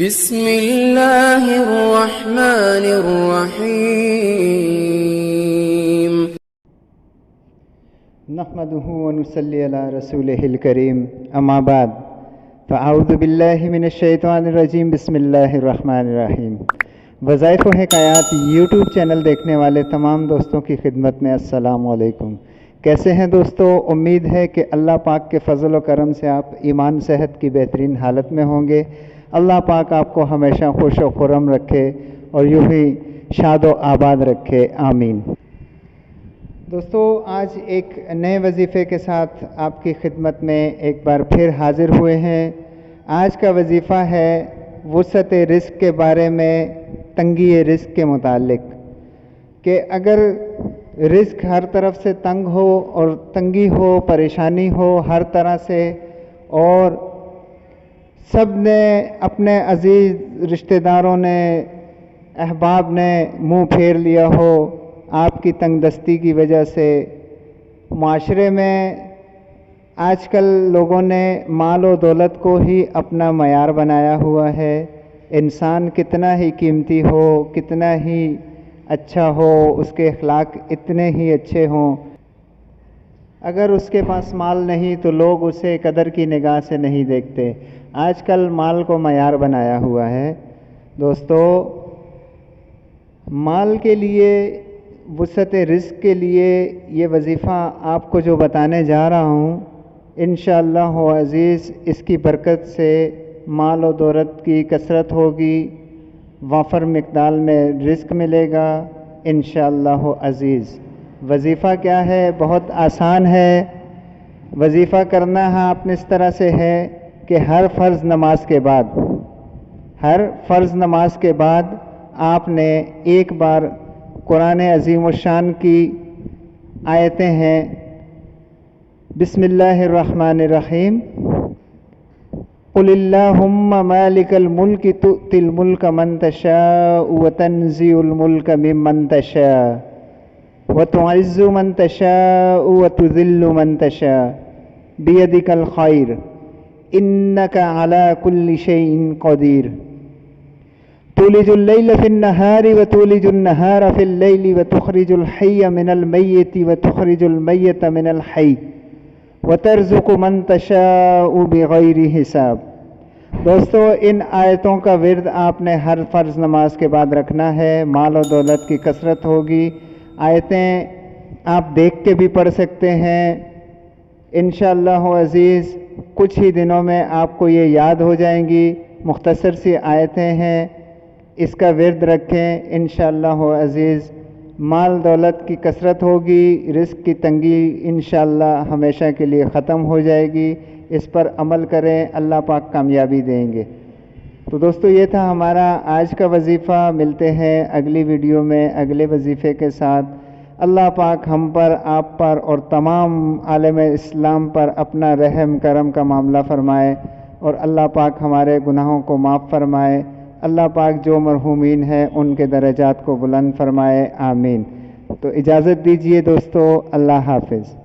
بسم اللہ الرحمن الرحیم نحمده ونصلی علی رسولہ الکریم اما بعد فاعوذ باللہ من الشیطان الرجیم بسم اللہ الرحمن الرحیم۔ وظائف و حکایات یوٹیوب چینل دیکھنے والے تمام دوستوں کی خدمت میں السلام علیکم۔ کیسے ہیں دوستو؟ امید ہے کہ اللہ پاک کے فضل و کرم سے آپ ایمان صحت کی بہترین حالت میں ہوں گے۔ اللہ پاک آپ کو ہمیشہ خوش و خرم رکھے اور یوں ہی شاد و آباد رکھے، آمین۔ دوستو، آج ایک نئے وظیفے کے ساتھ آپ کی خدمت میں ایک بار پھر حاضر ہوئے ہیں۔ آج کا وظیفہ ہے وسعت رزق کے بارے میں، تنگی رزق کے متعلق، کہ اگر رزق ہر طرف سے تنگ ہو اور تنگی ہو، پریشانی ہو ہر طرح سے، اور سب نے اپنے عزیز رشتہ داروں نے، احباب نے منہ پھیر لیا ہو آپ کی تنگ دستی کی وجہ سے، معاشرے میں آج کل لوگوں نے مال و دولت کو ہی اپنا معیار بنایا ہوا ہے۔ انسان کتنا ہی قیمتی ہو، کتنا ہی اچھا ہو، اس کے اخلاق اتنے ہی اچھے ہوں، اگر اس کے پاس مال نہیں تو لوگ اسے قدر کی نگاہ سے نہیں دیکھتے۔ آج کل مال کو معیار بنایا ہوا ہے۔ دوستو، مال کے لیے، وسعت رزق کے لیے یہ وظیفہ آپ کو جو بتانے جا رہا ہوں، انشاءاللہ عزیز اس کی برکت سے مال و دولت کی کثرت ہوگی، وافر مقدار میں رزق ملے گا انشاءاللہ عزیز۔ وظیفہ کیا ہے؟ بہت آسان ہے۔ وظیفہ کرنا ہے آپ نے اس طرح سے ہے کہ ہر فرض نماز کے بعد آپ نے ایک بار قرآن عظیم الشان کی آیتیں ہیں، بسم اللہ الرحمن الرحیم، قل اللہم مالک الملک تؤتی الملک من تشاء وتنزع الملک ممن تشاء وتعز من تشاء وتذل من تشاء بیدک الخیر انک علی کل شیء قدیر تولج اللیل فی النہار وتولج النہار فی اللیل وتخرج الحی من المیت وتخرج المیت من الحی وترزق من تشاء بغیر حساب۔ دوستو، ان آیتوں کا ورد آپ نے ہر فرض نماز کے بعد رکھنا ہے، مال و دولت کی کثرت ہوگی۔ آیتیں آپ دیکھ کے بھی پڑھ سکتے ہیں انشاءاللہ عزیز، کچھ ہی دنوں میں آپ کو یہ یاد ہو جائیں گی۔ مختصر سی آیتیں ہیں، اس کا ورد رکھیں انشاءاللہ عزیز، مال دولت کی کثرت ہوگی، رزق کی تنگی انشاءاللہ ہمیشہ کے لیے ختم ہو جائے گی۔ اس پر عمل کریں، اللہ پاک کامیابی دیں گے۔ تو دوستو، یہ تھا ہمارا آج کا وظیفہ۔ ملتے ہیں اگلی ویڈیو میں اگلے وظیفے کے ساتھ۔ اللہ پاک ہم پر، آپ پر اور تمام عالم اسلام پر اپنا رحم کرم کا معاملہ فرمائے، اور اللہ پاک ہمارے گناہوں کو معاف فرمائے۔ اللہ پاک جو مرحومین ہیں ان کے درجات کو بلند فرمائے، آمین۔ تو اجازت دیجیے دوستو، اللہ حافظ۔